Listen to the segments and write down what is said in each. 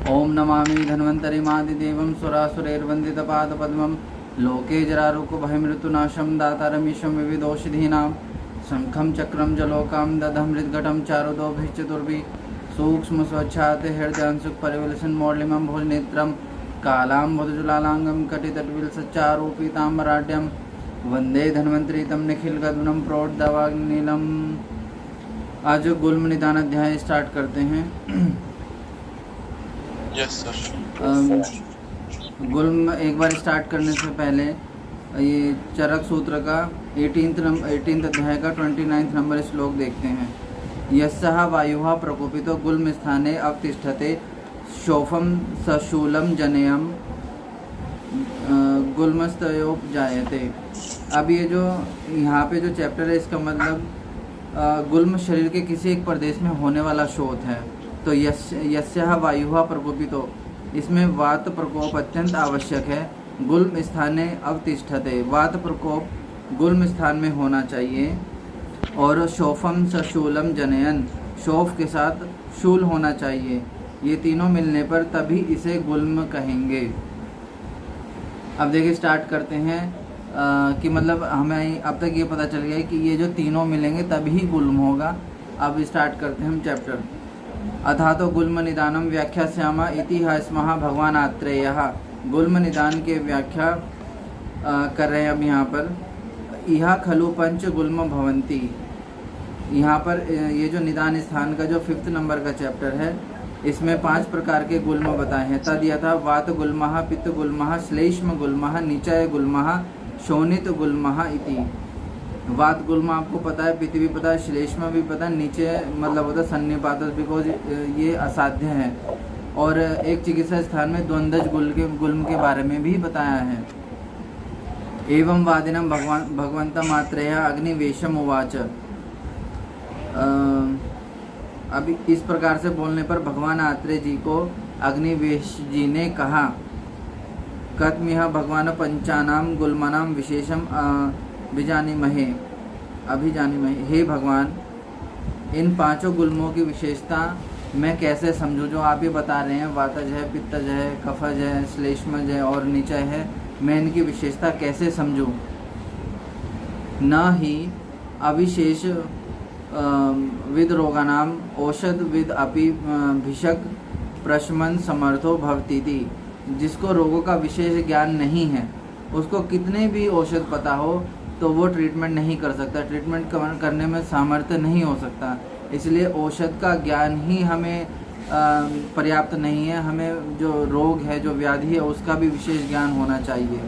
ओम नमामि धन्वन्तरिमादिदेवं सुरासुरैर्वन्दितपादपद्मं लोके जरारुकुभयमृत्युनाशं दातारमीशं विविधौषधीनां शङ्खं चक्रं जलोकां दधमृद्घटं चारुदोभिश्चतुर्भिः सूक्ष्मस्वच्छाते हृदयांशुकपरिविलसन्मौलिमं भोजनेत्रं कालाम्बुदजुलालाङ्गं कटितटविलसच्चारूपीताम्बराढ्यं वन्दे धन्वन्तरितं निखिलगगनं प्रोढवाग्निलम्। आज गुल्म निदान अध्याय स्टार्ट करते हैं। Yes sir. गुल्म एक बार स्टार्ट करने से पहले ये चरक सूत्र का 18th अध्याय का 29 नंबर श्लोक देखते हैं। यस्सः वायुः प्रकोपितो गुल्म स्थाने अवतिष्ठते शोफम सशूलम जनेयम गुल्मस्तयोपजायते। अब ये जो यहाँ पे जो चैप्टर है इसका मतलब गुल्म शरीर के किसी एक प्रदेश में होने वाला शोथ है। तो यस्यः वायुः प्रकोपितो, इसमें वात प्रकोप अत्यंत आवश्यक है। गुल्म स्थाने अवतिष्ठते, वात प्रकोप गुल्म स्थान में होना चाहिए। और शोफम सशूलम जनयन, शोफ के साथ शूल होना चाहिए। ये तीनों मिलने पर तभी इसे गुल्म कहेंगे। अब देखिए स्टार्ट करते हैं कि मतलब हमें अब तक ये पता चल गया है कि ये जो तीनों मिलेंगे तभी गुल्म होगा। अब स्टार्ट करते हैं हम चैप्टर। अथा तो गुल्म निदानम व्याख्यास्यामः इति स्मः भगवान आत्रेयः। गुल्म निदान के व्याख्या कर रहे हैं अब यहाँ पर। इहा खलु पंच गुल्म भवन्ति, यहाँ पर ये जो निदान स्थान का जो 5th नंबर का चैप्टर है इसमें 5 प्रकार के गुल्म बताए हैं। तद यथा वात गुल्मः, पित्त गुल्मः, श्लेष्म गुल्मः, निचय गुल्मः, शोणित गुल्मः इति। वात गुल्म आपको पता है, पित्त भी पता है, श्लेष्म भी पता है, नीचे मतलब होता है सन्निपातस, बिकॉज ये असाध्य है। और एक चिकित्सा स्थान में द्वंद्वज गुल्म के बारे में भी बताया है। एवं वादिनम भगवंतम आत्रेयः अग्निवेशम उवाच। अभी इस प्रकार से बोलने पर भगवान आत्रेय जी को अग्निवेश जी ने कहा, कथमिह भगवान पंचानाम गुल्मानाम विशेषम अभिजानीमहे। हे भगवान, इन 5 गुल्मों की विशेषता मैं कैसे समझूं जो आप ये बता रहे हैं। वातज है, पित्तज है, कफज है, श्लेष्मज है और निचय है, मैं इनकी विशेषता कैसे समझूं। न ही अविशेष विद रोगानाम औषध विद अपि भिषक प्रशमन समर्थो भवतीति। जिसको रोगों का विशेष ज्ञान नहीं है उसको कितने भी औषध पता हो तो वो ट्रीटमेंट नहीं कर सकता, ट्रीटमेंट करने में सामर्थ्य नहीं हो सकता। इसलिए औषध का ज्ञान ही हमें पर्याप्त नहीं है, हमें जो रोग है, जो व्याधि है, उसका भी विशेष ज्ञान होना चाहिए।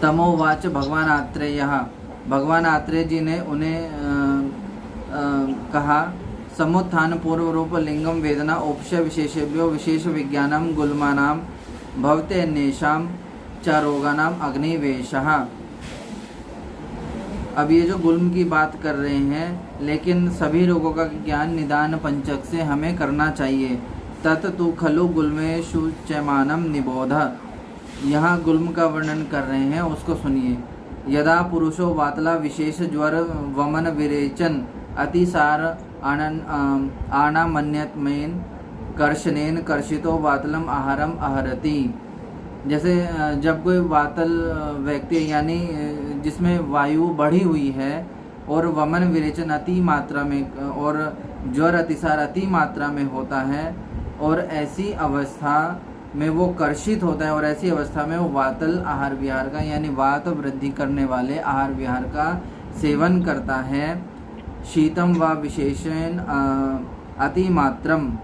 तमोवाच भगवान आत्रेयः, भगवान आत्रेय जी ने उन्हें कहा, समुत्थान पूर्व रूप लिंगम वेदना उपशय विशेषेभ्यो विशेष विज्ञानम गुल्मानाम भवते अन्येषां च रोगानाम अग्निवेशः। अब ये जो गुल्म की बात कर रहे हैं, लेकिन सभी रोगों का ज्ञान निदान पंचक से हमें करना चाहिए। तत् तु खलु गुल्मेषु चमानम निबोध। यहाँ गुल्म का वर्णन कर रहे हैं, उसको सुनिए। यदा पुरुषो वातला विशेष ज्वर वमन विरेचन अतिसार आनामन्यत्मेन कर्षणेन कर्षितो वातलम आहारम आहरति। जैसे जब कोई वातल व्यक्ति यानी जिसमें वायु बढ़ी हुई है और वमन विरेचन अति मात्रा में और ज्वर अतिसार अति मात्रा में होता है और ऐसी अवस्था में वो कर्षित होता है और ऐसी अवस्था में वो वातल आहार विहार का यानी वात वृद्धि करने वाले आहार विहार का सेवन करता है। शीतम व विशेषण अतिमात्रम,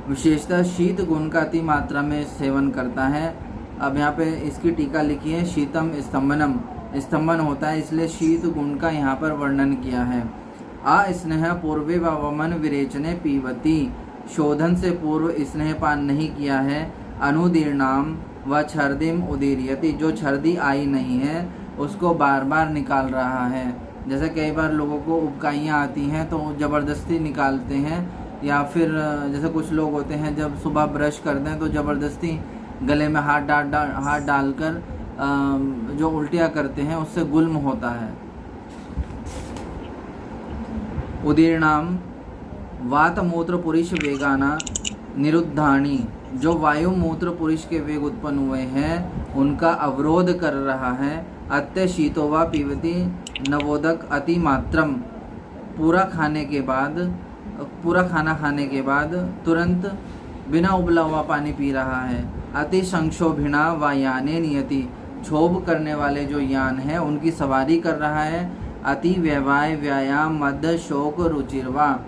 विशेषतः शीत गुण का अति मात्रा में सेवन करता है। अब यहाँ पे इसकी टीका लिखी है, शीतम स्तंभनम, स्तंभन होता है इसलिए शीत गुण का यहाँ पर वर्णन किया है। अस्नेह पूर्वे व वमन विरेचने पीवती, शोधन से पूर्व स्नेहपान नहीं किया है। अनुदीर्णाम व छर्दिम उदीर्यति, जो छर्दी आई नहीं है उसको बार बार निकाल रहा है। जैसे कई बार लोगों को उबकाइयाँ आती हैं तो ज़बरदस्ती निकालते हैं, या फिर जैसे कुछ लोग होते हैं जब सुबह ब्रश करते हैं तो ज़बरदस्ती गले में हाथ डालकर जो उल्टियाँ करते हैं उससे गुल्म होता है। उदीर्णाम वात मूत्र पुरुष वेगाना निरुद्धानी, जो वायु मूत्र पुरुष के वेग उत्पन्न हुए हैं उनका अवरोध कर रहा है। अत्य शीतो वा पीवती नवोदक अति मात्रम, पूरा खाना खाने के बाद तुरंत बिना उबला हुआ पानी पी रहा है। अति संक्षोभिणा व याने नियति, क्षोभ करने वाले जो यान है उनकी सवारी कर रहा है। अति व्यवाय व्यायाम मद शोक रुचिरवा,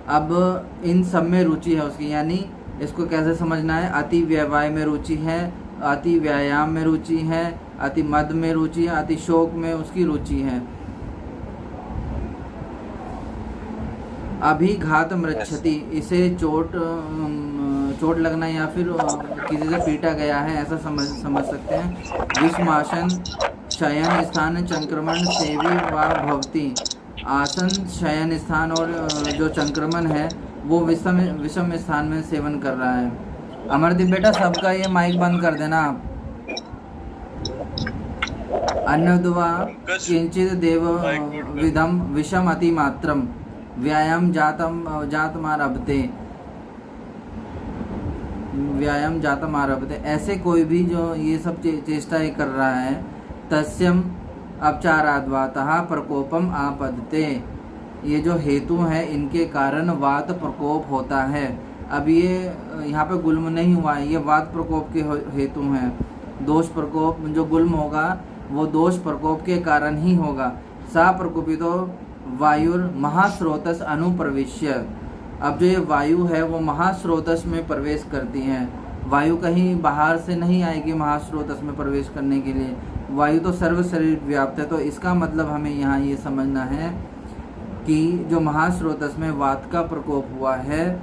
अब इन सब में रुचि है उसकी, यानी इसको कैसे समझना है? अति व्यवाय में रुचि है, अति व्यायाम में रुचि है, अति मद में रुचि है, अति शोक में उसकी रुचि है। अभिघात मृच्छति, इसे चोट लगना या फिर किसी से पीटा गया है ऐसा समझ सकते हैं। विषमासन शयन स्थान संक्रमण सेवी व भवती, आसन शयन स्थान और जो संक्रमण है वो विषम स्थान में सेवन कर रहा है। अमरदीप बेटा सबका ये माइक बंद कर देना आप। अन्नद्वा किंचित देव विधम विषम अति मात्रम व्यायाम जातम आरभते, ऐसे कोई भी जो ये सब चेष्टाएं कर रहा है, तस्यम अपचाराद्वातः प्रकोपम आपदते, ये जो हेतु है इनके कारण वात प्रकोप होता है। अब ये यहाँ पे गुल्म नहीं हुआ है, ये वात प्रकोप के हेतु हैं। दोष प्रकोप जो गुल्म होगा वो दोष प्रकोप के कारण ही होगा। सा प्रकोपितो वायुर महास्रोतस अनुप्रविश्य, अब जो ये वायु है वो महास्रोतस में प्रवेश करती है। वायु कहीं बाहर से नहीं आएगी महास्रोतस में प्रवेश करने के लिए, वायु तो सर्व शरीर व्याप्त है। तो इसका मतलब हमें यहाँ ये समझना है कि जो महास्रोतस में वात का प्रकोप हुआ है,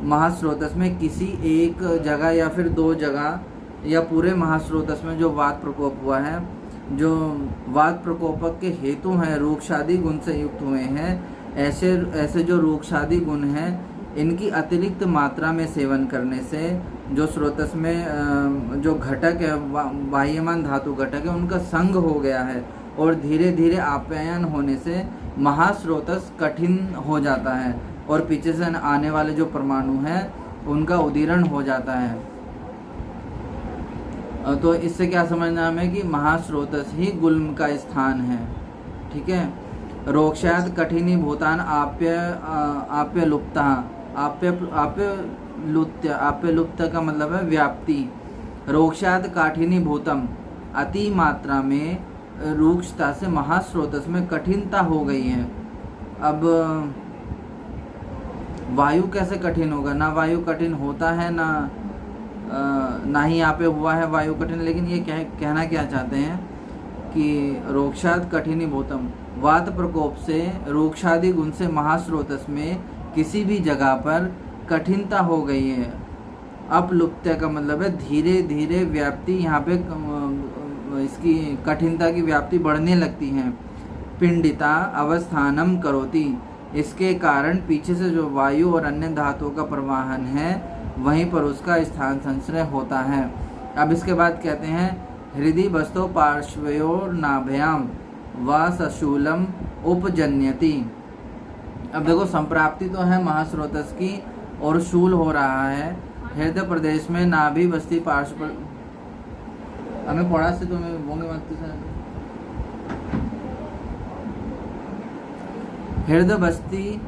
महास्रोतस में किसी एक जगह या फिर दो जगह या पूरे महास्रोतस में जो वात प्रकोप हुआ है, जो वात प्रकोपक के हेतु हैं रूक्षादि गुण से युक्त हुए हैं, ऐसे जो रूक्षादि गुण हैं इनकी अतिरिक्त मात्रा में सेवन करने से जो स्रोतस में जो घटक है बाह्यमान धातु घटक है उनका संग हो गया है और धीरे धीरे आप्यायन होने से महास्रोतस कठिन हो जाता है और पीछे से आने वाले जो परमाणु हैं उनका उदीरण हो जाता है। तो इससे क्या समझना हमें कि महास्रोतस ही गुल्म का स्थान है। ठीक है। रोक्षात कठिनी भूतान आप्य लुप्ता, आप्य लुप्त का मतलब है व्याप्ति। रोक्षात काठिनी भूतम, अति मात्रा में रूक्षता से महास्रोतस में कठिनता हो गई है। अब वायु कैसे कठिन होगा? ना वायु कठिन होता है ना ही यहाँ पे हुआ है वायु कठिन। लेकिन ये कहना क्या चाहते हैं कि रोक्षात कठिनी भूतम, वात प्रकोप से रोक्षादि गुण से महास्रोतस में किसी भी जगह पर कठिनता हो गई है। अपलुप्त का मतलब है धीरे धीरे व्याप्ति, यहाँ पे इसकी कठिनता की व्याप्ति बढ़ने लगती है। पिंडिता अवस्थानम करोति, इसके कारण पीछे से जो वायु और अन्य धातुओं का प्रवाहन है वहीं पर उसका स्थान संश्रय होता है। अब इसके बाद कहते हैं हृदय वस्तु पार्श्वयोर नाभ्याम व सशूलम उपजन्यति। अब देखो संप्राप्ति तो है महास्रोतस की और शूल हो रहा है हृदय प्रदेश में नाभि बस्ती पार्श्व। हमें पढ़ा से तो मैं बोंगे मत हृदय बस्ती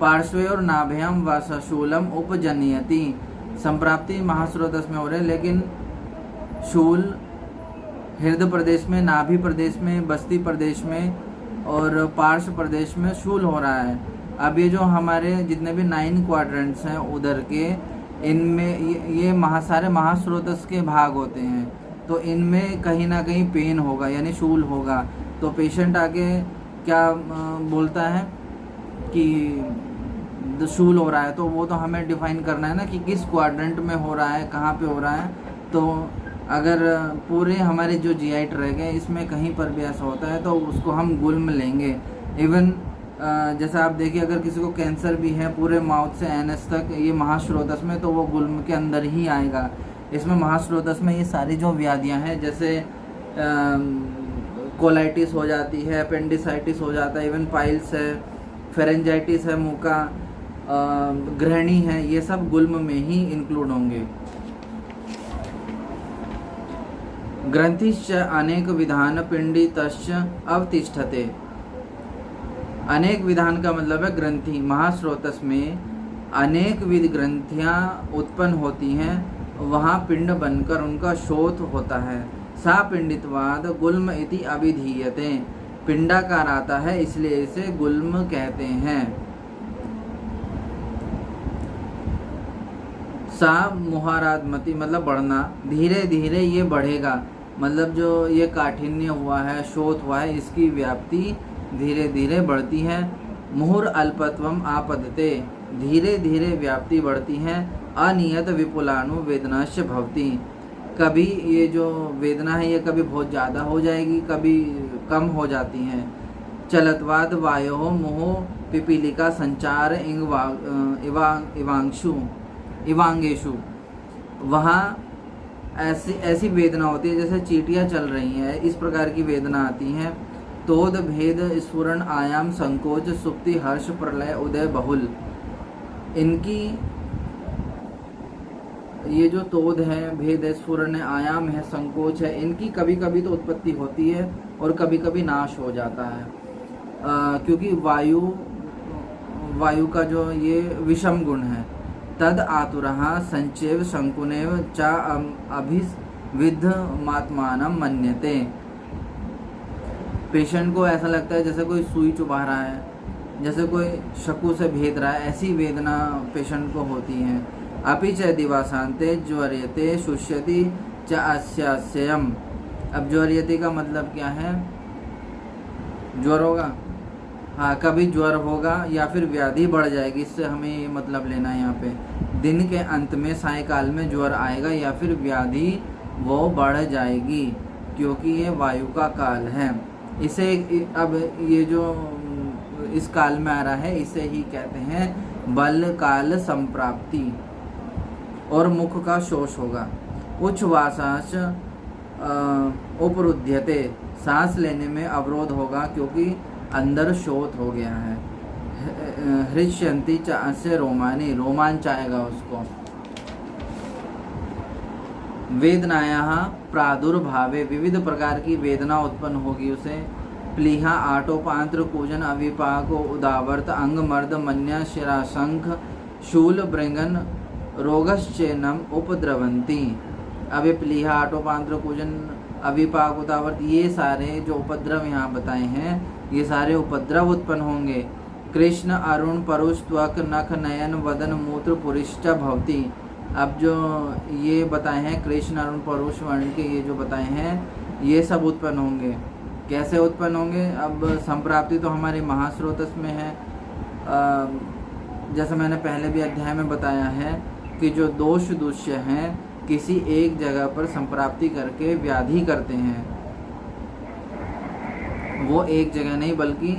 पार्श्व और नाभ्याम व सशूलम उपजन्यति। संप्राप्ति महास्रोतस में हो रहे लेकिन शूल हृदय प्रदेश में, नाभि प्रदेश में, बस्ती प्रदेश में और पार्श्व प्रदेश में शूल हो रहा है। अब ये जो हमारे जितने भी 9 क्वाड्रेंट्स हैं उधर के, इनमें ये सारे महास्रोतस के भाग होते हैं। तो इनमें कहीं ना कहीं पेन होगा यानी शूल होगा। तो पेशेंट आके क्या बोलता है कि शूल हो रहा है, तो वो तो हमें डिफाइन करना है ना कि किस क्वाड्रेंट में हो रहा है, कहाँ पे हो रहा है। तो अगर पूरे हमारे जो GI रह गए इसमें कहीं पर भी ऐसा होता है तो उसको हम गुल्म लेंगे। इवन जैसा आप देखिए अगर किसी को कैंसर भी है पूरे माउथ से एनएस तक ये महास्रोतस में, तो वो गुल्म के अंदर ही आएगा। इसमें महास्रोतस में ये सारी जो व्याधियां हैं जैसे कोलाइटिस हो जाती है, अपेंडिसाइटिस हो जाता है, इवन पाइल्स है, फेरेंजाइटिस है मुंह का, गृहिणी हैं, ये सब गुल्म में ही इंक्लूड होंगे। ग्रंथिश्च अनेक विधान पिंडितश्च अवतिष्ठते। अनेक विधान का मतलब है ग्रंथि। महास्रोतस में अनेक विध ग्रंथियाँ उत्पन्न होती हैं, वहाँ पिंड बनकर उनका शोथ होता है। सा पिंडितवाद गुल्म इति अभिधीयते। पिंडाकार आता है इसलिए इसे गुल्म कहते हैं। सा मुहारात्मति मतलब बढ़ना, धीरे धीरे ये बढ़ेगा, मतलब जो ये काठिन्य हुआ है, शोथ हुआ है, इसकी व्याप्ति धीरे धीरे बढ़ती है। मुहुर अल्पत्वम आपदते, धीरे धीरे व्याप्ति बढ़ती है। अनियत विपुलानु वेदनाश्च भवति, कभी ये जो वेदना है ये कभी बहुत ज़्यादा हो जाएगी, कभी कम हो जाती हैं। चलत्वाद वायो मुहो पिपीलिका संचार इवांगेशु, वहाँ ऐसी वेदना होती है जैसे चींटियाँ चल रही हैं, इस प्रकार की वेदना आती हैं। तोद भेद स्फुरण आयाम संकोच सुप्ति हर्ष प्रलय उदय बहुल, इनकी ये जो तोद है, भेद है, स्फुरण है, आयाम है, संकोच है, इनकी कभी कभी तो उत्पत्ति होती है और कभी कभी नाश हो जाता है, क्योंकि वायु का जो ये विषम गुण है। तद आतुरः संचेव शंकुनेव च अभिविद्धमात्मानं मन्यते। पेशेंट को ऐसा लगता है जैसे कोई सुई चुभा रहा है, जैसे कोई शक्कू से भेद रहा है, ऐसी वेदना पेशेंट को होती है। अपि च दिवासान्ते ज्वर्यते शुष्यति च अस्यास्यम्। अब ज्वर्यते का मतलब क्या है? ज्वर होगा, हाँ, कभी ज्वर होगा या फिर व्याधि बढ़ जाएगी, इससे हमें ये मतलब लेना है। यहाँ पे दिन के अंत में सायकाल में ज्वर आएगा या फिर व्याधि वो बढ़ जाएगी, क्योंकि ये वायु का काल है। इसे अब ये जो इस काल में आ रहा है इसे ही कहते हैं बल काल संप्राप्ति, और मुख का शोष होगा। उच्छ्वासाच उपरुध्यते, सांस लेने में अवरोध होगा क्योंकि अंदर शोथ हो गया है। हृष्यन्ति च अस्य रोमानी, रोमांच आएगा उसको। वेदनायाः प्रादुर्भावे, विविध प्रकार की वेदना उत्पन्न होगी उसे। प्लीहा आटोपांत्र कूजन अविपाको उदावर्त अंग मर्द मन्या शिराशंख शूल भृंगन रोगश्चेनम उपद्रवंती। अब ये प्लीहा आटोपांत्र कूजन अविपाक उदावर्त, ये सारे जो उपद्रव यहाँ बताए हैं ये सारे उपद्रव उत्पन्न होंगे। कृष्ण अरुण परुष त्वक नख नयन वदन मूत्र पुरिष्ट भवती। अब जो ये बताए हैं कृष्ण अरुण परुष वर्ण के, ये जो बताए हैं ये सब उत्पन्न होंगे। कैसे उत्पन्न होंगे? अब संप्राप्ति तो हमारे महास्रोतस में है। जैसे मैंने पहले भी अध्याय में बताया है कि जो दोष दुष्य हैं किसी एक जगह पर संप्राप्ति करके व्याधि करते हैं, वो एक जगह नहीं बल्कि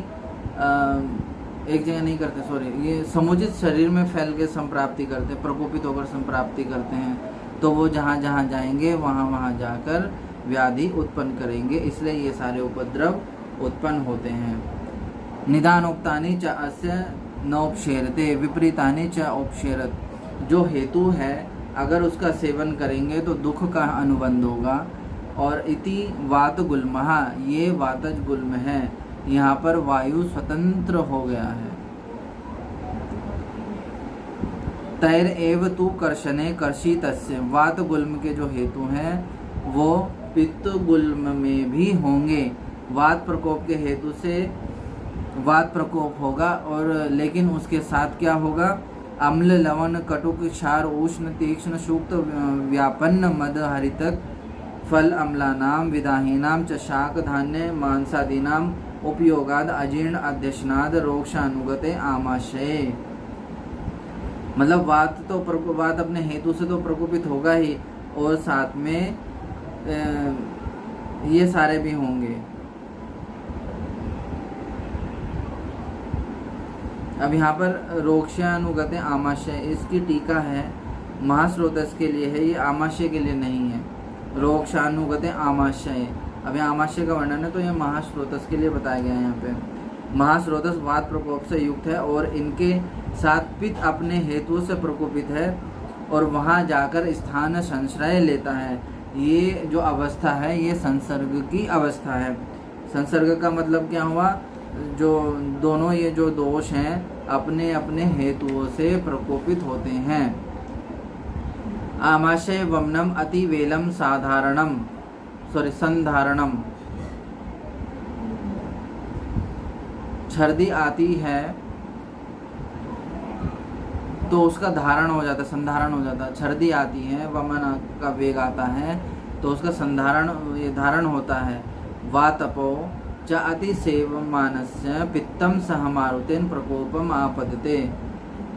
एक जगह नहीं करते, सॉरी, ये समुचित शरीर में फैल के संप्राप्ति करते हैं, प्रकोपित होकर संप्राप्ति करते हैं। तो वो जहाँ जहाँ जाएंगे वहाँ वहाँ जाकर व्याधि उत्पन्न करेंगे, इसलिए ये सारे उपद्रव उत्पन्न होते हैं। निदानोक्तानि च अस्य नोपक्षेरते विपरीतानि च उपक्षेरत। जो हेतु है अगर उसका सेवन करेंगे तो दुख का अनुबंध होगा। और इति वात गुल्महा, ये वातज गुल्म है, यहाँ पर वायु स्वतंत्र हो गया है। तैर एव तु कर्षणे कर्षितस्य, वात गुल्म के जो हेतु हैं वो पित्त गुल्म में भी होंगे। वात प्रकोप के हेतु से वात प्रकोप होगा, और लेकिन उसके साथ क्या होगा? अम्ल लवण कटुक क्षार उष्ण तीक्ष्ण सूक्त व्यापन्न मद हरितक फल अम्लानाम विदाहीनाम च शाक धान्य मांसादीनाम उपयोगाद अजीर्ण अध्यशनाद रोक्षानुगते आमाशय। मतलब वात अपने हेतु से तो प्रकोपित होगा ही, और साथ में ये सारे भी होंगे। अब यहाँ पर रोक्षानुगते आमाशय, इसकी टीका है, महास्रोतस के लिए है, ये आमाशय के लिए नहीं है। रोक्षानुगते आमाशय, अब यहाँ आमाशय का वर्णन है तो ये महास्रोतस के लिए बताया गया है यहाँ पे। महास्रोतस वात प्रकोप से युक्त है और इनके साथ पित्त अपने हेतु से प्रकोपित है और वहाँ जाकर स्थान संश्रय लेता है। ये जो अवस्था है ये संसर्ग की अवस्था है। संसर्ग का मतलब क्या हुआ, जो दोनों ये जो दोष हैं अपने अपने हेतुओं से प्रकोपित होते हैं। आमाशय वमनम अतिवेलम संधारणम, छर्दी आती है तो उसका धारण हो जाता है, संधारण हो जाता है। छर्दी आती है, वमन का वेग आता है तो उसका संधारण, ये धारण होता है। वातपो च अतिसेवमानस्य पित्तम सह मारुतेन प्रकोपम आपदते,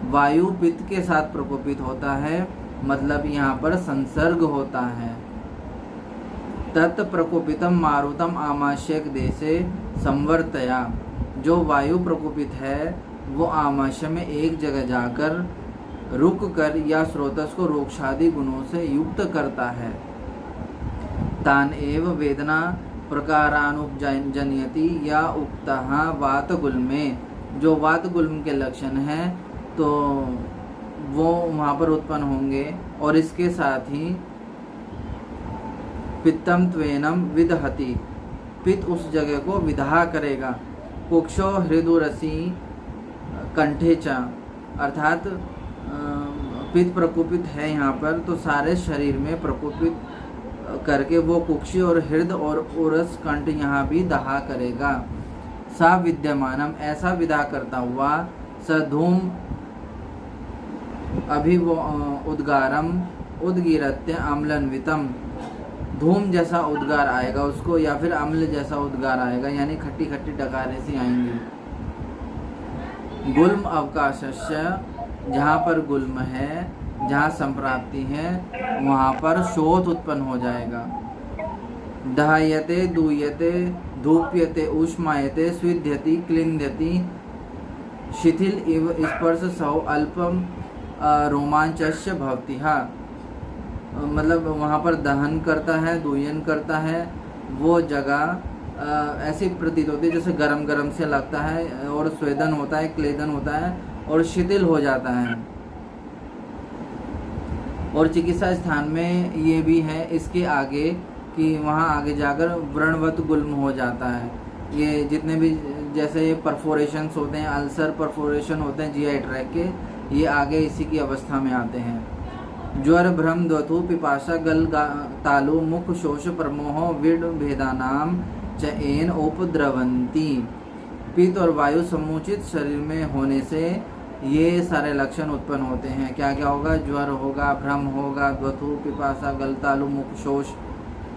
वायु पित्त के साथ प्रकोपित होता है, मतलब यहाँ पर संसर्ग होता है। तत् प्रकोपितम मारुतम आमाशयक देशे संवर्तया, जो वायु प्रकोपित है वो आमाशय में एक जगह जाकर रुक कर या स्रोतस को रोक्षादि गुणों से युक्त करता है। तान एव वेदना प्रकारानुपजनयति या उक्तः वातगुल्मे, जो वातगुल्म के लक्षण हैं तो वो वहाँ पर उत्पन्न होंगे। और इसके साथ ही पित्तम त्वेनम विदहति, पित्त उस जगह को विदाह करेगा। कुक्षो हृदुरसी कंठे च, अर्थात पित्त प्रकोपित है यहाँ पर तो सारे शरीर में प्रकोपित करके वो कुक्षी और हृदय और उरस कंठ यहाँ भी दहा करेगा। सा विद्यमानम, ऐसा विदा करता हुआ, स धूम अभी वो उद्गारम उद्गिरत्य अम्लन्वितम, धूम जैसा उद्गार आएगा उसको या फिर अम्ल जैसा उद्गार आएगा, यानी खट्टी खट्टी डकारें सी आएंगी। गुल्म अवकाशस्य, जहाँ पर गुल्म है, जहाँ संप्राप्ति है वहाँ पर शोथ उत्पन्न हो जाएगा। दहायते दूयते धूप्यते ऊष्मायते स्विध्यति क्लिंद्यति शिथिल इव स्पर्श सौ अल्पम रोमांचस्य भवति, मतलब वहाँ पर दहन करता है, दूयन करता है, वो जगह ऐसी प्रतीत होती है जैसे गरम गरम से लगता है और स्वेदन होता है, क्लेदन होता है और शिथिल हो जाता है। और चिकित्सा स्थान में ये भी है इसके आगे कि वहाँ आगे जाकर व्रणवत गुल्म हो जाता है। ये जितने भी जैसे परफोरेशंस होते हैं, अल्सर परफोरेशन होते हैं जीआई ट्रैक के, ये आगे इसी की अवस्था में आते हैं। ज्वर भ्रम द्वथु पिपाशा गल तालु मुख शोष प्रमोह विड भेदानाम च एन उपद्रवंती, पित्त और वायु समुचित शरीर में होने से ये सारे लक्षण उत्पन्न होते हैं। क्या क्या होगा, ज्वर होगा, भ्रम होगा, द्वथु पिपासा गलतालु मुख शोष,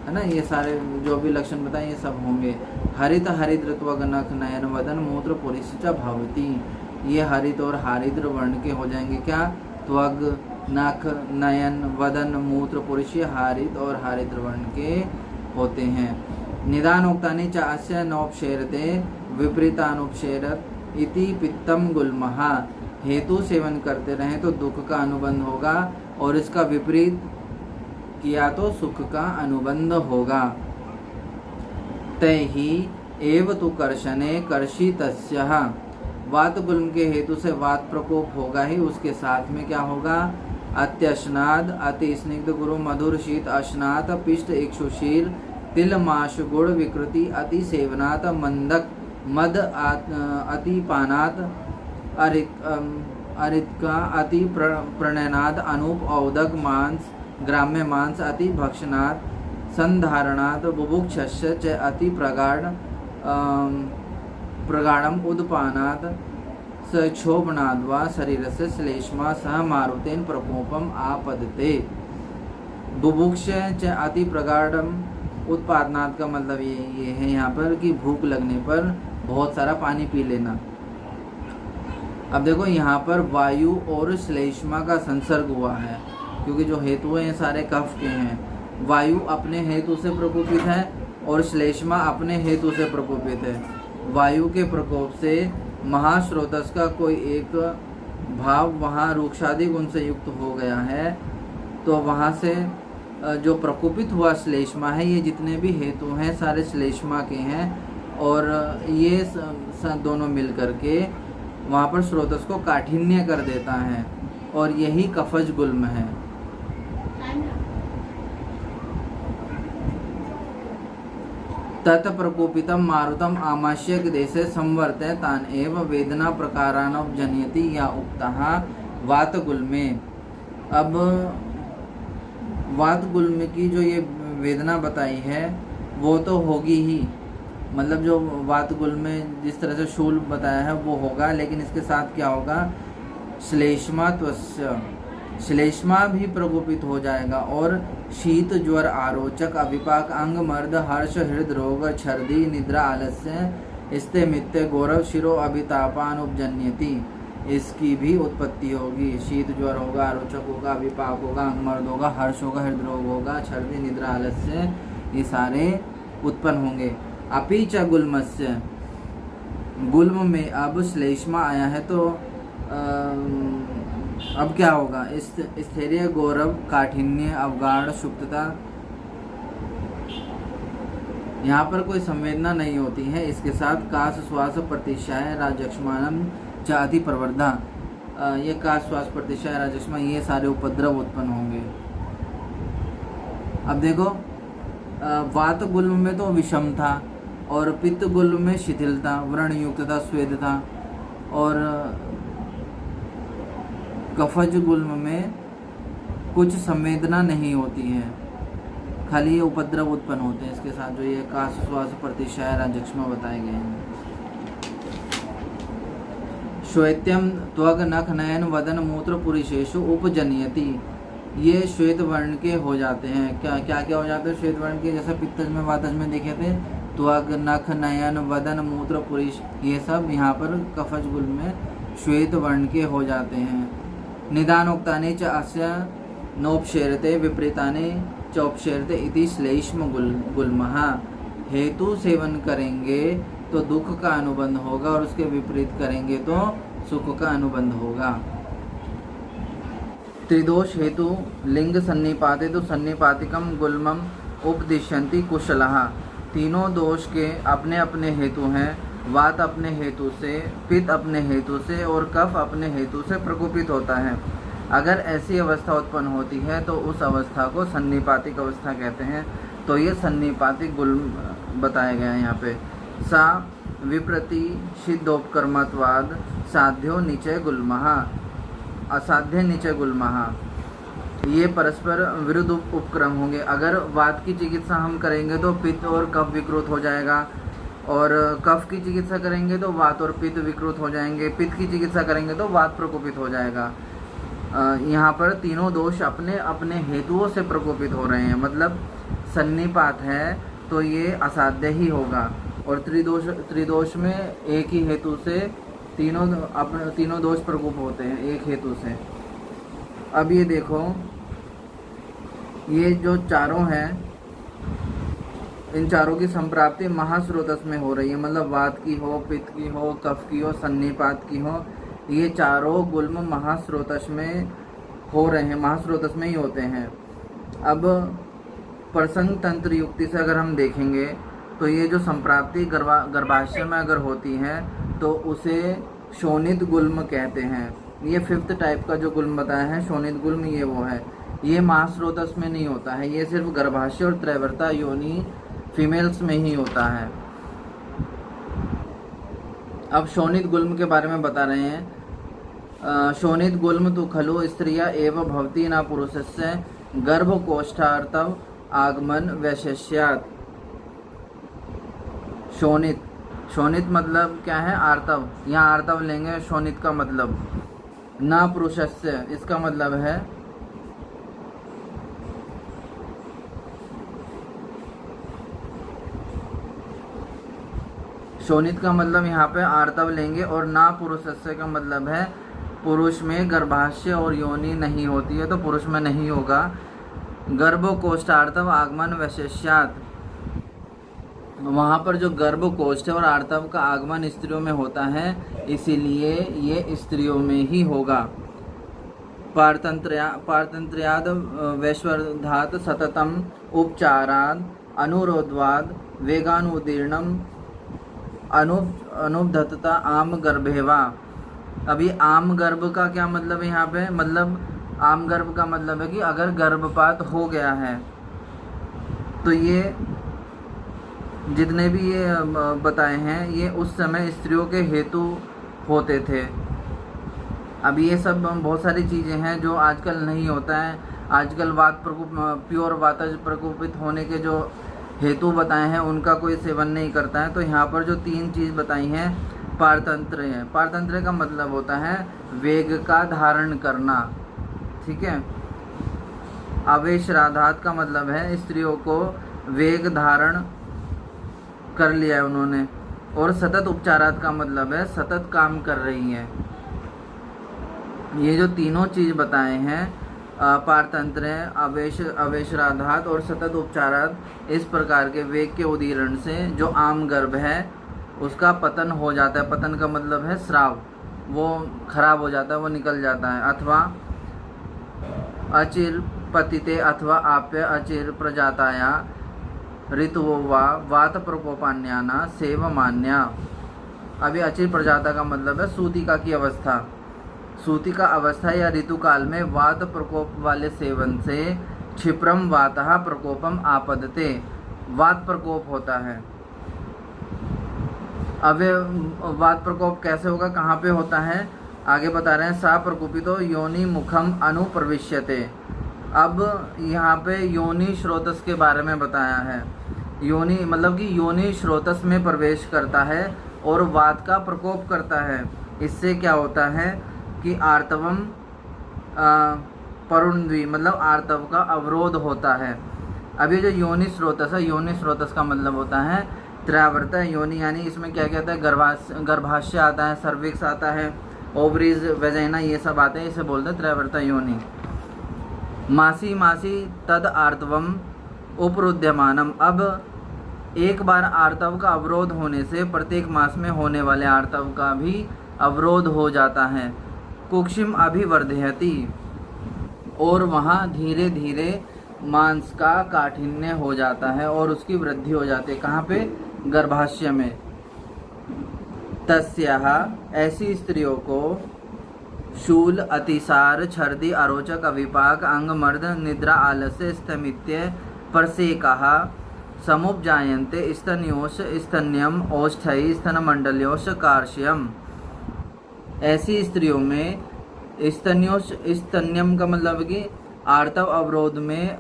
है ना, ये सारे जो भी लक्षण बताए ये सब होंगे। हरित हरिद्र त्वग नख नयन वदन मूत्र पुरिश्च भवती, ये हरित और हरिद्र वर्ण के हो जाएंगे। क्या, त्वग नख नयन वदन मूत्र पुरुष हरित और हरिद्र वर्ण के होते हैं। निदानोक्तानि च अस्य नोपशेरते विपरीतानुपशेरत इति पित्तम गुल्मः, हेतु सेवन करते रहें तो दुख का अनुबंध होगा और इसका विपरीत किया तो सुख का अनुबंध होगा। तैहि एव तु कर्षणे कर्षितस्यः, वात गुल्म के हेतु से वात प्रकोप होगा ही, उसके साथ में क्या होगा, अत्यश्नाद अति स्निग्ध गुरु मधुर शीत अश्नात पिष्ट इक्षुशीर तिल माश गुड़ विकृति अति सेवनात मंदक मद अति पानात अरित्का अति प्रणयनाद अनूप औदक मांस ग्राम्य मांस अति भक्षणात संधारणात बुभुक्षस्य च अति प्रगाढ़म उदपानात सक्षोभनाद्वा शरीर से श्लेष्मा सह मारुतेन प्रकोपम आपदते। बुभुक्ष च अति प्रगाढ़म उत्पादनात् का मतलब ये है यहाँ पर कि भूख लगने पर बहुत सारा पानी पी लेना। अब देखो यहाँ पर वायु और श्लेष्मा का संसर्ग हुआ है क्योंकि जो हेतु हैं सारे कफ के हैं। वायु अपने हेतु से प्रकोपित है और श्लेष्मा अपने हेतु से प्रकोपित है। वायु के प्रकोप से महास्रोतस का कोई एक भाव वहाँ रूक्षादि गुण से युक्त हो गया है तो वहाँ से जो प्रकोपित हुआ श्लेष्मा है, ये जितने भी हेतु हैं सारे श्लेष्मा के हैं और ये दोनों मिल करके वहाँ पर स्रोतस को काठिन्य कर देता है और यही कफज गुल्म है। तत् प्रकोपितम मारुतम आमाशयक देशे संवर्तय तान एव वेदना प्रकारानुपजनयति या उक्तः वात गुल्मे। अब वात गुल्म की जो ये वेदना बताई है वो तो होगी ही, मतलब जो वात गुल्म में जिस तरह से शूल बताया है वो होगा, लेकिन इसके साथ क्या होगा, श्लेष्मा त्वस्य, श्लेष्मा भी प्रकोपित हो जाएगा और शीत ज्वर आरोचक अविपाक अंग मर्द हर्ष हृद रोग छर्दी निद्रा आलस्य स्ते मित्य गौरव शिरो अभितापान उपजन्यति, इसकी भी उत्पत्ति होगी। शीत ज्वर होगा, आरोचक होगा, अविपाक होगा, अंग मर्द होगा, हर्ष होगा, हृद रोग होगा, छर्दी निद्रा आलस्य, ये सारे उत्पन्न होंगे। अपि च गुल्मस्य, गुल्म में अब श्लेष्मा आया है तो अब क्या होगा, स्थैर्य गौरव काठिन्य अवगाढ़ सुप्तता, यहाँ पर कोई संवेदना नहीं होती है। इसके साथ काश श्वास प्रतिशय राजक्ष्मानम चाति प्रवर्धा, ये काश श्वास प्रतिशय राजक्ष्मा, ये सारे उपद्रव उत्पन्न होंगे। अब देखो वात गुल्म में तो विषम था और पित्त गुल्म में शिथिलता, व्रण युक्तता, स्वेद था, और कफज गुल्म में कुछ संवेदना नहीं होती है, खाली ये उपद्रव उत्पन्न होते हैं। इसके साथ जो ये काश श्वास प्रतिशय राजक्ष्मा बताए गए हैं। श्वेत्यम त्वग नख नयन वदन मूत्र पुरुषेषु उपजनयति, ये श्वेत वर्ण के हो जाते हैं। क्या क्या क्या हो जाते हैं श्वेत वर्ण के, जैसे पित्तज में वातज में देखे थे, त्वग नख नयन वदन मूत्र पुरुष, ये सब यहाँ पर कफज गुल्म में श्वेत वर्ण के हो जाते हैं। निदानोक्तानि च अस्य नोपशेरते विपरीतानि चौपशेरते इति श्लेष्म गुल्मः, हेतु सेवन करेंगे तो दुख का अनुबंध होगा और उसके विपरीत करेंगे तो सुख का अनुबंध होगा। त्रिदोष हेतु लिंग सन्निपाते तो सन्निपातिकम गुल्मम उपदिशन्ति कुशलः, तीनों दोष के अपने अपने हेतु हैं। वात अपने हेतु से, पित्त अपने हेतु से और कफ अपने हेतु से प्रकोपित होता है। अगर ऐसी अवस्था उत्पन्न होती है तो उस अवस्था को सन्निपातिक अवस्था कहते हैं। तो ये सन्निपातिक गुल्म बताया गया है यहाँ पे। सा विप्रति सिद्धोपकर्मत्वाद साध्यो निचय गुल्मः, असाध्य निचय गुल्मः, ये परस्पर विरुद्ध उपक्रम होंगे। अगर वात की चिकित्सा हम करेंगे तो पित्त और कफ विकृत हो जाएगा, और कफ की चिकित्सा करेंगे तो वात और पित्त विकृत हो जाएंगे, पित्त की चिकित्सा करेंगे तो वात प्रकोपित हो जाएगा। यहाँ पर तीनों दोष अपने अपने हेतुओं से प्रकोपित हो रहे हैं, मतलब सन्निपात है तो ये असाध्य ही होगा, और त्रिदोष में एक ही हेतु से तीनों दोष प्रकोप होते हैं, एक हेतु से। अब ये देखो, ये जो चारों हैं, इन चारों की संप्राप्ति महास्रोतस में हो रही है, मतलब वात की हो, पित्त की हो, कफ की हो, सन्निपात की हो, ये चारों गुल्म महास्रोतस में हो रहे हैं, महास्रोतस में ही होते हैं। अब प्रसंग तंत्र युक्ति से अगर हम देखेंगे तो ये जो संप्राप्ति गर्भाशय में अगर होती है तो उसे शोणित गुल्म कहते हैं। ये 5th टाइप का जो गुल्म बताया है शोणित गुल्म, ये वो है। ये महास्रोतस में नहीं होता है, ये सिर्फ गर्भाशय और त्रैवर्ता योनि फीमेल्स में ही होता है। अब शोणित गुल्म के बारे में बता रहे हैं। शोणित गुल्म तो खलु स्त्रिया एवं भवती न पुरुषस्य गर्भकोष्ठार्थव आगमन वैशेष्यात्। शोणित, शोणित मतलब क्या है, आर्तव। यहाँ आर्तव लेंगे शोणित का मतलब, न पुरुषस्य इसका मतलब है शोणित का मतलब यहाँ पे आर्तव लेंगे, और ना पुरुषस्य का मतलब है पुरुष में गर्भाशय और योनि नहीं होती है तो पुरुष में नहीं होगा। गर्भकोष्ठार्थव आगमन वैशेष्यात्, वहाँ पर जो गर्भकोष्ठ और आर्तव का आगमन स्त्रियों में होता है, इसीलिए ये स्त्रियों में ही होगा। पारतंत्र्याद वैश्वर्धात सततम उपचाराद अनुरोधवाद वेगानुदीर्णम अनुपधत्ता आम गर्भेवा। अभी आम गर्भ का क्या मतलब है यहाँ पे, मतलब आम गर्भ का मतलब है कि अगर गर्भपात हो गया है तो ये जितने भी ये बताए हैं ये उस समय स्त्रियों के हेतु होते थे। अब ये सब बहुत सारी चीज़ें हैं जो आजकल नहीं होता है। आजकल वात प्रकोप, प्योर वातज प्रकोपित होने के जो हेतु बताए हैं उनका कोई सेवन नहीं करता है। तो यहाँ पर जो 3 चीज़ बताई हैं पारतंत्र है। पारतंत्र का मतलब होता है वेग का धारण करना, ठीक है। आवेशराधात का मतलब है स्त्रियों को वेग धारण कर लिया है उन्होंने। और सतत उपचारात का मतलब है सतत काम कर रही हैं। ये जो तीनों चीज़ बताए हैं पारतंत्र है, आवेशराधात और सतत उपचारात, इस प्रकार के वेग के उदीरण से जो आम गर्भ है उसका पतन हो जाता है। पतन का मतलब है स्राव, वो खराब हो जाता है, वो निकल जाता है। अथवा अचिर पतिते अथवा आप्य अचिर प्रजाताया ऋतुवो वा वात प्रकोपान्याना सेवमान्या। अभी अचिर प्रजाता का मतलब है सूतिका की अवस्था। सूतिका अवस्था या ऋतु काल में वात प्रकोप वाले सेवन से क्षिप्रम वातः प्रकोपम आपदते, वात प्रकोप होता है। अब वात प्रकोप कैसे होगा, कहाँ पे होता है, आगे बता रहे हैं। सा प्रकोपितो योनि मुखम अनुप्रविश्यते। अब यहाँ पे योनि स्रोतस के बारे में बताया है। योनि मतलब कि योनि स्रोतस में प्रवेश करता है और वात का प्रकोप करता है। इससे क्या होता है कि आर्तवम परुण्वी मतलब आर्तव का अवरोध होता है। अब ये जो योनि स्रोतस है, योनि स्रोतस का मतलब होता है त्रयावर्त योनि, यानी इसमें क्या कहता है, गर्भाशय आता है, सर्विक्स आता है, ओवरीज, वेजाइना, ये सब आते हैं, इसे बोलते हैं त्रयावर्त योनि। मासी मासी तद आर्तवम उपरुद्यमानम। अब एक बार आर्तव का अवरोध होने से प्रत्येक मास में होने वाले आर्तव का भी अवरोध हो जाता है। कुक्षिम अभिवर्धयति, और वहाँ धीरे धीरे मांस का काठिन्य हो जाता है और उसकी वृद्धि हो जाती है। कहाँ पे, गर्भाशय में। तस्याः, ऐसी स्त्रियों को शूल अतिसार छर्दी अरोचक अविपाक अंगमर्द निद्रा आलस्य स्तमित्य परसेकाः समुपजायन्ते स्तन्योश स्तन्यम ओष्ठै स्तनमंडल्योश कार्श्यम। ऐसी स्त्रियों में स्तन्योश, स्तन्यम का मतलब कि आर्तव अवरोध में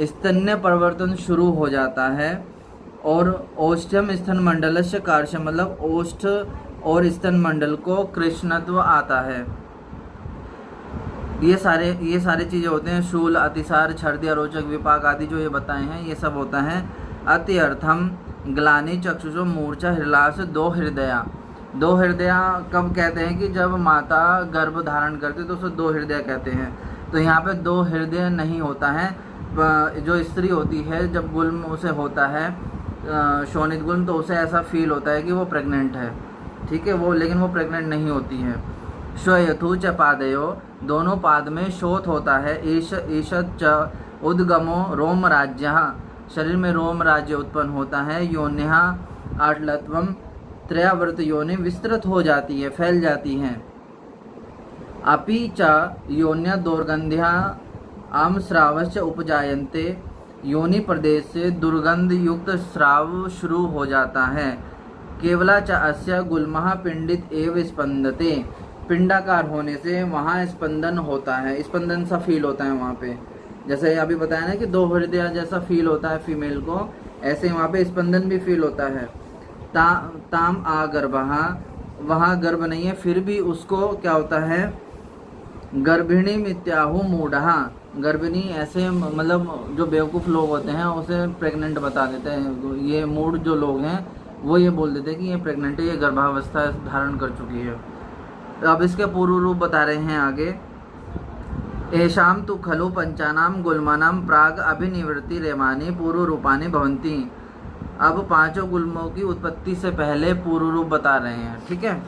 स्तन्य परिवर्तन शुरू हो जाता है। और ओष्ठम स्तन मंडल से कार्श्य मतलब ओष्ठ और स्तन मंडल को कृष्णत्व आता है। ये सारे चीज़ें होते हैं। शूल अतिसार छर्दी अरोचक विपाक आदि जो ये बताए हैं ये सब होता है। अत्यर्थम ग्लानि चक्षुषो मूर्छा हृलास दो हृदया। दो हृदया कब कहते हैं कि जब माता गर्भ धारण करती तो उसे दो हृदय कहते हैं। तो यहाँ पे दो हृदय नहीं होता है। जो स्त्री होती है जब गुल्म उसे होता है शोणित गुल्म, तो उसे ऐसा फील होता है कि वो प्रेग्नेंट है, ठीक है, वो लेकिन वो प्रेग्नेंट नहीं होती है। श्वयथु च पादयो, दोनों पाद में शोथ होता है। ईशत च उद्गमो रोम राज्य, शरीर में रोम राज्य उत्पन्न होता है। योन्या आटलत्वम, त्रयावर्त योनि विस्तृत हो जाती है, फैल जाती हैं। अपि च योन्या दुर्गंध्या आम श्रावश्च उपजायन्ते, योनि प्रदेश से दुर्गंध युक्त श्राव शुरू हो जाता है। केवला च अस्य गुल्मः पिंडित एव स्पंदते, पिंडाकार होने से वहाँ स्पंदन होता है, स्पंदन सा फील होता है वहाँ पे। जैसे अभी बताया ना कि दो हृदय जैसा फील होता है फीमेल को, ऐसे वहाँ पे स्पंदन भी फील होता है। ताम आ गर्भः, वहाँ गर्भ नहीं है फिर भी उसको क्या होता है, गर्भिणी मित्याहु मूढ़ः, गर्भिणी ऐसे मतलब जो बेवकूफ़ लोग होते हैं उसे प्रेग्नेंट बता देते हैं। ये मूढ़ जो लोग हैं वो ये बोल देते हैं कि ये प्रेग्नेंट है, ये गर्भावस्था धारण कर चुकी है। अब इसके पूर्व रूप बता रहे हैं आगे। एषाम तु खलु पंचानाम गुल्मानाम प्राग अभिनिवृत्ति रेमानी पूर्व रूपानी भवंती। अब पांचों गुल्मों की उत्पत्ति से पहले पूर्व रूप बता रहे हैं, ठीक है।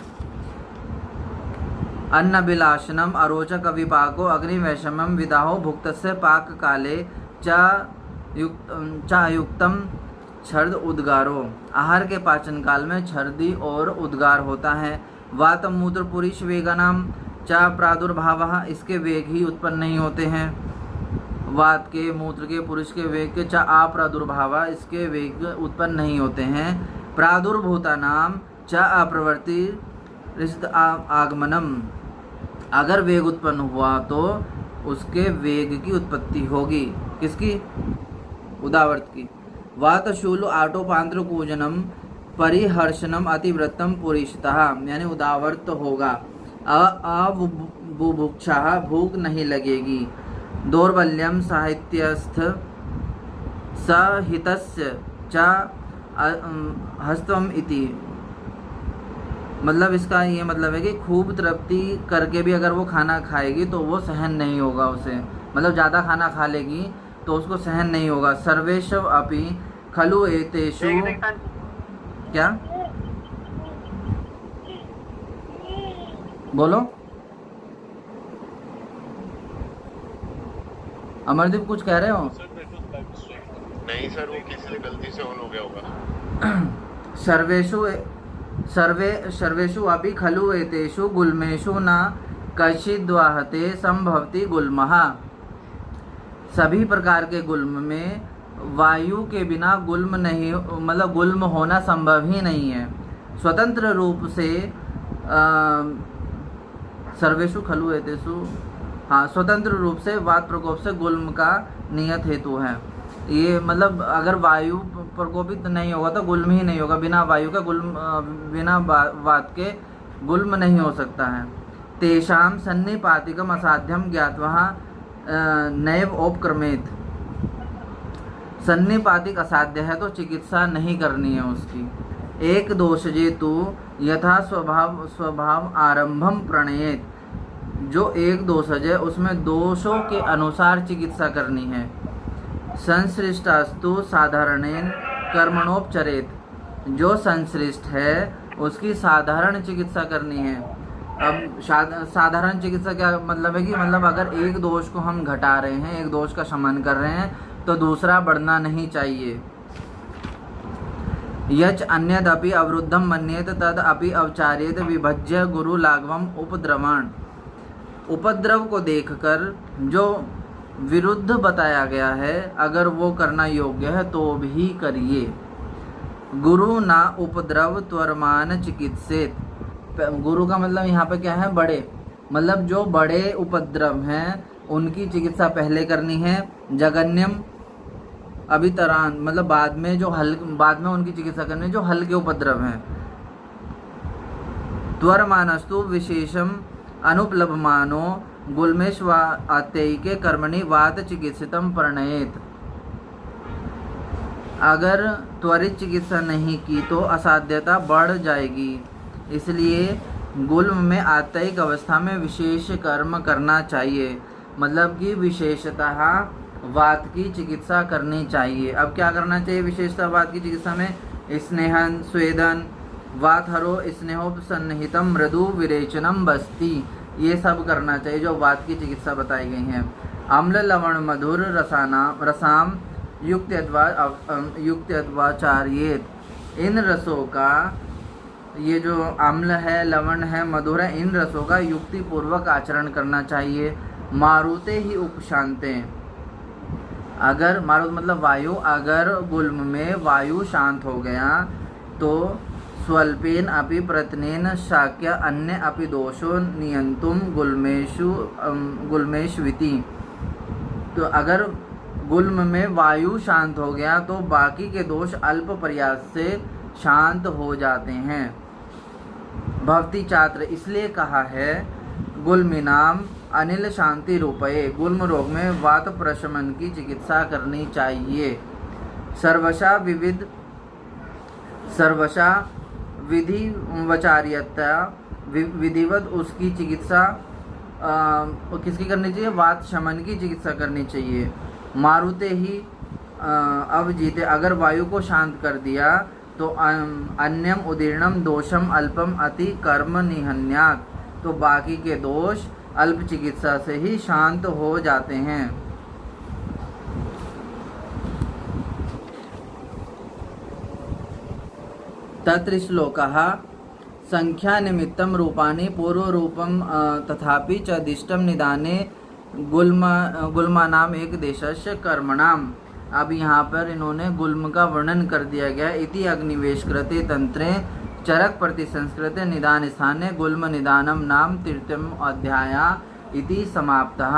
अन्न विलासनम अरोचक विपाको अग्निवैषम्यम विदाहो भुक्तस्य पाक काले च युक्तम छर्द उद्गारो, आहार के पाचन काल में छर्दी और उद्गार होता है। वात मूत्र पुरुष वेगानाम चा प्रादुर्भाव, इसके वेग ही उत्पन्न नहीं होते हैं। वात के, मूत्र के, पुरुष के वेग के चा अप्रादुर्भाव, इसके वेग उत्पन्न नहीं होते हैं। प्रादुर्भूता नाम चा अप्रवृत्ति रिश्त आगमनम, अगर वेग उत्पन्न हुआ तो उसके वेग की उत्पत्ति होगी। किसकी? उदावर्त की। वातशूल आटोपांत्र कूजनम परिहर्षणम अतिवृत्तम पुरुषतः, यानी उदावर्त होगा। अबुभुक्षा, भूख नहीं लगेगी। दौर्बल्यम साहित्यस्थ सहितस्य च हस्तम इति, मतलब इसका ये मतलब है कि खूब तृप्ति करके भी अगर वो खाना खाएगी तो वो सहन नहीं होगा उसे, मतलब ज़्यादा खाना खा लेगी तो उसको सहन नहीं होगा। सर्वेषु अपि खलु एतेषु, क्या बोलो अमरदीप, कुछ कह रहे हो? नहीं सर, वो किसी से गलती से ऑन हो गया होगा। सर्वेषु अपि खलु एतेषु गुल्मेषु न कश्चिद्वाहते संभवति गुल्मः, सभी प्रकार के गुल्म में वायु के बिना गुल्म नहीं, मतलब गुल्म होना संभव ही नहीं है। स्वतंत्र रूप से सर्वेषु खलु एतेषु, हाँ, स्वतंत्र रूप से वात प्रकोप से गुल्म का नियत हेतु है। ये मतलब अगर वायु प्रकोपित नहीं होगा तो गुल्म ही नहीं होगा, बिना वायु का गुल्म, बिना वात के गुल्म नहीं हो सकता है। तेषाम सन्निपातिकम असाध्यम ज्ञात्वा नैव उपक्रमेत, सन्निपातिक असाध्य है तो चिकित्सा नहीं करनी है उसकी। एक दोष जेतु यथा स्वभाव आरंभम प्रणयेत, जो एक दोषज है उसमें दोषों के अनुसार चिकित्सा करनी है। संश्रिष्टास्तु साधारणेन कर्मणोपचरेत, जो संश्रिष्ट है उसकी साधारण चिकित्सा करनी है। अब साधारण चिकित्सा क्या मतलब है कि मतलब अगर एक दोष को हम घटा रहे हैं, एक दोष का शमन कर रहे हैं तो दूसरा बढ़ना नहीं चाहिए। यच अन्यदपि अवरुद्धम मन्येत तद अपि अवचार्येत विभज्य गुरु लाघवम उपद्रवण, उपद्रव को देखकर जो विरुद्ध बताया गया है अगर वो करना योग्य है तो भी करिए। गुरु ना उपद्रव त्वरमान चिकित्सित, गुरु का मतलब यहाँ पे क्या है? बड़े, मतलब जो बड़े उपद्रव हैं उनकी चिकित्सा पहले करनी है। जगन्यम अभितरान, मतलब बाद में जो बाद में उनकी चिकित्सा करनी है जो हल्के उपद्रव हैं। त्वरमानस्तु विशेषम अनुपलभमानो गुल्मेश्वात्यैके कर्मणि वात चिकित्सितम प्रणयेत, अगर त्वरित चिकित्सा नहीं की तो असाध्यता बढ़ जाएगी, इसलिए गुल्म में आत्ययिक अवस्था में विशेष कर्म करना चाहिए, मतलब कि विशेषतः वात की चिकित्सा करनी चाहिए। अब क्या करना चाहिए विशेषतः वात की चिकित्सा में? स्नेहन स्वेदन वात हरो स्नेहोपसन्निहितम मृदु विरेचनम बस्ती, ये सब करना चाहिए जो वात की चिकित्सा बताई गई हैं। अम्ल लवण मधुर रसाम युक्त अथवा चार्येत, इन रसों का, ये जो अम्ल है, लवण है, मधुर है, इन रसों का युक्ति पूर्वक आचरण करना चाहिए। मारुते ही उपशांते, अगर मारुत मतलब वायु, अगर गुल्म में वायु शांत हो गया तो स्वल्पेन अपि प्रयत्नेन शाक्य अन्य अपि दोषो नियंतुम गुल्मेष्विति, तो अगर गुल्म में वायु शांत हो गया तो बाकी के दोष अल्प प्रयास से शांत हो जाते हैं। भवती छात्र, इसलिए कहा है गुल्मिनाम अनिल शांति रूपये, गुल्म रोग में वात प्रशमन की चिकित्सा करनी चाहिए। सर्वशा विधि वचार्यता, विधिवत उसकी चिकित्सा किसकी करनी चाहिए? वात शमन की चिकित्सा करनी चाहिए। मारुते ही अवजीते, अगर वायु को शांत कर दिया तो अन्यम उदीर्णम दोषम अल्पम अति कर्म निहन्यात्, तो बाकी के दोष अल्प चिकित्सा से ही शांत हो जाते हैं। तत्र श्लोकः संख्यानिमित्तं रूपाणि पूर्वरूपं तथापि च दिष्टं निदाने गुल्मानाम एक देशस्य कर्मणाम। अब यहाँ पर इन्होंने गुल्म का वर्णन कर दिया गया। इति अग्निवेशकृते तंत्रे चरक प्रतिसंस्कृते निदान स्थाने गुल्म निदानम नाम तृतीयम अध्याय इति समाप्तः।